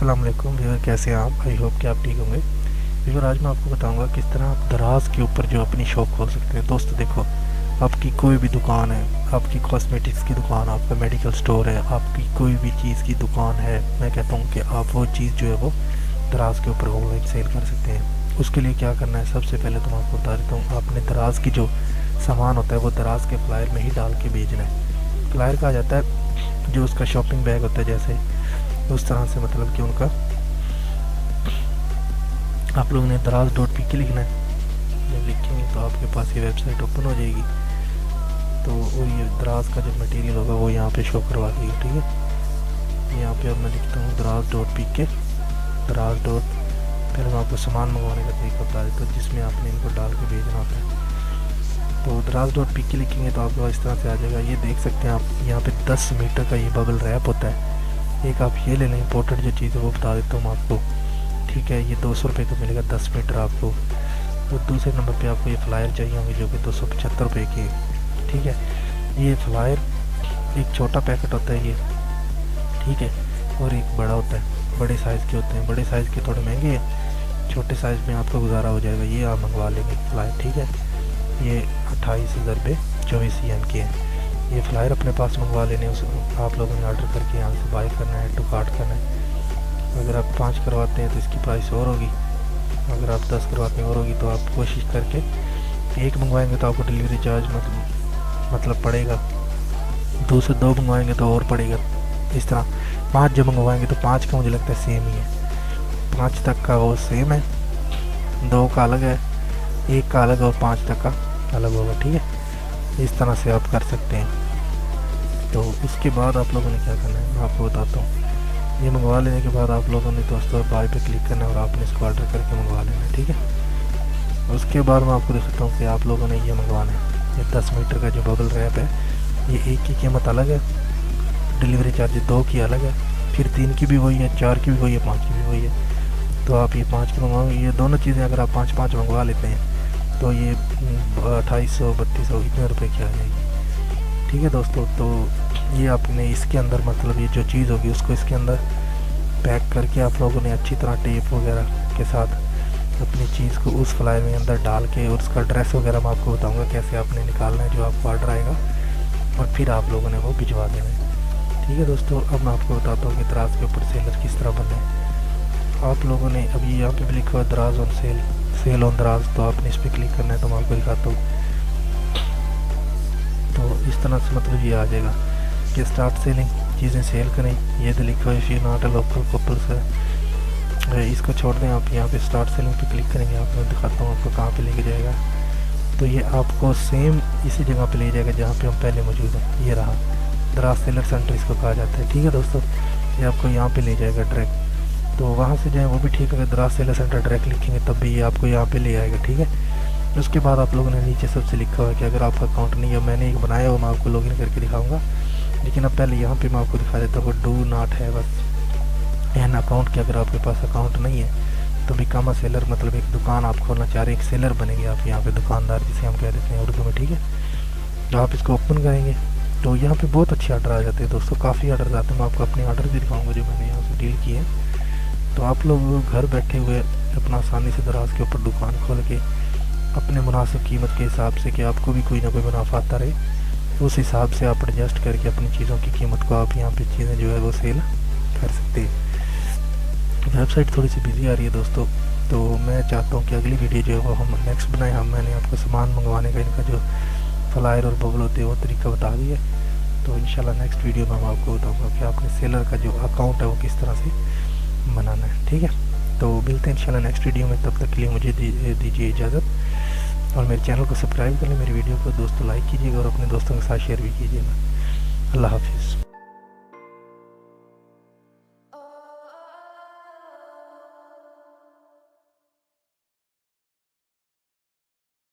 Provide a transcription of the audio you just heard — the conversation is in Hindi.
अस्सलाम वालेकुम व्यूअर, कैसे हैं आप? आई होप कि आप ठीक होंगे। व्यूअर, आज मैं आपको बताऊंगा किस तरह आप दराज के ऊपर जो अपनी शॉप खोल सकते हैं। दोस्तों देखो, आपकी कोई भी दुकान है, आपकी कॉस्मेटिक्स की दुकान, आपका मेडिकल स्टोर है, आपकी कोई भी चीज़ की दुकान है, मैं कहता हूँ कि आप वो चीज़ जो है वो दराज के ऊपर ऑनलाइन सेल कर सकते हैं। उसके लिए क्या करना है, सबसे पहले तो मैं आपको बता देता हूँ, आपने दराज की जो सामान होता है वो दराज के फ्लायर में ही डाल के बेचना है। फ्लायर कहा जाता है जो उसका शॉपिंग बैग होता है, जैसे उस तरह से, मतलब कि उनका आप लोगों ने दराज.pk लिखना है। जब लिखेंगे तो आपके पास ये वेबसाइट ओपन हो जाएगी, तो वो ये दराज का जो मटेरियल होगा वो यहाँ पे शो करवा देगी। ठीक है, यहाँ पे अब मैं लिखता हूँ दराज.pk। पहले मैं आपको सामान मंगवाने का तरीका बता देता हूँ जिसमें आपने इनको डाल के भेजना होता है। तो दराज.pk लिखेंगे तो आपको इस तरह से आ जाएगा। ये देख सकते हैं आप, यहाँ पे 10 मीटर का ये बबल रैप होता है। एक आप ये ले लें, इम्पोर्टेंट जो चीज़ है वो बता देता हूँ आपको। ठीक है, ये 200 रुपये का मिलेगा 10 मीटर आपको। और दूसरे नंबर पे आपको ये फ्लायर चाहिए होंगे जो कि 275 रुपये के। ठीक है, ये फ्लायर एक छोटा पैकेट होता है ये, ठीक है, और एक बड़ा होता है। बड़े साइज़ के होते हैं, बड़े साइज़ के थोड़े महंगे हैं, छोटे साइज़ में आपको गुजारा हो जाएगा। ये आप मंगवा लेंगे फ्लायर। ठीक है, ये 28,000 रुपये 24 EM के हैं। ये फ्लायर अपने पास मंगवा लेने, उस आप लोगों ने ऑर्डर करके यहाँ से बाय करना है, टू कार्ट करना है। अगर आप 5 करवाते हैं तो इसकी प्राइस और होगी, अगर आप 10 करवाते हैं और होगी। तो आप कोशिश करके एक मंगवाएंगे तो आपको डिलीवरी चार्ज मतलब पड़ेगा, 2 से 2 मंगवाएंगे तो और पड़ेगा। इस तरह 5 जब मंगवाएंगे तो 5 का मुझे लगता है सेम ही है, 5 तक का वो सेम है, 2 का अलग है, 1 का अलग और 5 तक का अलग होगा। ठीक है, इस तरह से आप कर सकते हैं। तो उसके बाद आप लोगों ने क्या करना है मैं आपको बताता हूँ। ये मंगवा लेने के बाद आप लोगों ने दोस्तों बाय पे क्लिक करना है और आपने इसको ऑर्डर करके मंगवा लेना है। ठीक है, उसके बाद मैं आपको दिखाता हूँ कि आप लोगों ने ये मंगवाना है। ये 10 मीटर का जो बबल रैप है, ये 1 की कीमत अलग है, डिलीवरी चार्ज 2 की अलग है, फिर 3 की भी वही है, 4 की भी वही है, 5 की भी वही है। तो आप ये 5 की मंगवाओगे, ये दोनों चीज़ें अगर आप 5-5 मंगवा लेते हैं तो ये 2800-3200 इतने रुपये की आ जाएगी। ठीक है दोस्तों, तो ये आपने इसके अंदर, मतलब ये जो चीज़ होगी उसको इसके अंदर पैक करके आप लोगों ने अच्छी तरह टेप वगैरह के साथ अपनी चीज़ को उस फ्लायर में अंदर डाल के, और उसका एड्रेस वगैरह मैं आपको बताऊंगा कैसे आपने निकालना है जो आपको ऑर्डर आएगा, और फिर आप लोगों ने वो भिजवा देना है। ठीक है दोस्तों, अब मैं आपको बताता हूँ कि दराज के ऊपर सेलर किस तरह बनना है। आप लोगों ने अभी यहाँ पे भी लिखा हुआ दराज ऑन सेल ऑन दराज, तो आपने इस पर क्लिक करना है। तो मैं आपको दिखाता हूँ, तो इस तरह से मतलब ये आ जाएगा कि स्टार्ट सेलिंग, चीज़ें सेल करें। ये तो लिखा है फिर नॉट अ लोकल कपल्स है, इसको छोड़ दें। आप यहाँ पे स्टार्ट सेलिंग पे क्लिक करेंगे, आपको दिखाता हूँ आपको कहाँ पे लेके जाएगा। तो ये आपको सेम इसी जगह पे ले जाएगा जहाँ पे हम पहले मौजूद हैं। ये रहा दराज सेलर सेंटर इसको कहा जाता है। ठीक है दोस्तों, ये आपको यहाँ पे ले जाएगा डायरेक्ट। तो वहाँ से जाए वो भी ठीक है, दराज सेलर सेंटर डायरेक्ट लिखेंगे तब भी ये आपको यहाँ पे ले आएगा। ठीक है, उसके बाद आप लोगों ने नीचे सबसे लिखा हुआ है कि अगर आपका अकाउंट नहीं है, मैंने एक बनाया हुआ, मैं आपको लॉगिन करके दिखाऊंगा, लेकिन अब पहले यहाँ पे मैं आपको दिखा देता हूँ। डू नॉट है बस एन अकाउंट के, अगर आपके पास अकाउंट नहीं है तो बिकम अ सेलर, मतलब एक दुकान आप खोलना चाह रहे हैं, एक सेलर बनेंगे आप यहाँ पे, दुकानदार जिसे हम कह देते हैं उर्दू में। ठीक है, तो आप इसको ओपन करेंगे तो यहाँ पे बहुत अच्छे ऑर्डर आ जाते हैं दोस्तों, काफ़ी ऑर्डर आते हैं। मैं आपको अपने ऑर्डर भी दिखाऊँगा जो मैंने यहाँ से डील किए हैं। तो आप लोग घर बैठे हुए अपना आसानी से दराज के ऊपर दुकान खोल के अपने मुनासिब कीमत के हिसाब से, कि आपको भी कोई ना कोई मुनाफा आता रहे, उस हिसाब से आप एडजस्ट करके अपनी चीज़ों की कीमत को आप यहाँ पे चीज़ें जो है वो सेल कर सकते हैं। वेबसाइट थोड़ी सी बिजी आ रही है दोस्तों, तो मैं चाहता हूँ कि अगली वीडियो जो है वो हम नेक्स्ट बनाएं। मैंने आपको सामान मंगवाने का, इनका जो फ्लायर और बबल होते हैं वो तरीका बता दिया। तो इंशाल्लाह नेक्स्ट वीडियो में मैं आपको बताऊँगा कि आपने सेलर का जो अकाउंट है वो किस तरह से बनाना है। ठीक है, तो मिलते हैं इंशाल्लाह नेक्स्ट वीडियो में। तब तक के लिए मुझे दीजिए इजाज़त, और मेरे चैनल को सब्सक्राइब कर लें, मेरी वीडियो को दोस्तों लाइक कीजिएगा और अपने दोस्तों के साथ शेयर भी कीजिएगा। अल्लाह हाफिज़।